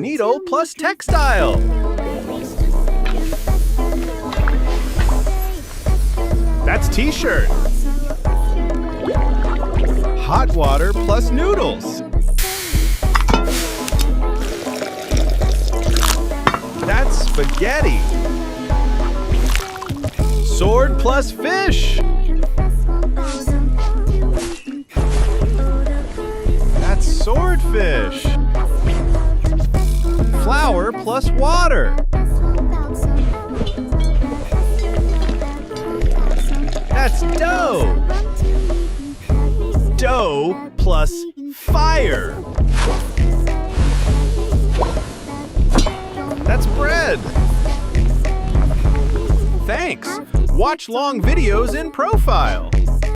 Needle plus textile. That's t-shirt. Hot water plus noodles. That's spaghetti. Sword plus fish. That's swordfish. Flour plus water. That's dough. Dough plus fire. That's bread. Thanks. Watch long videos in Profile.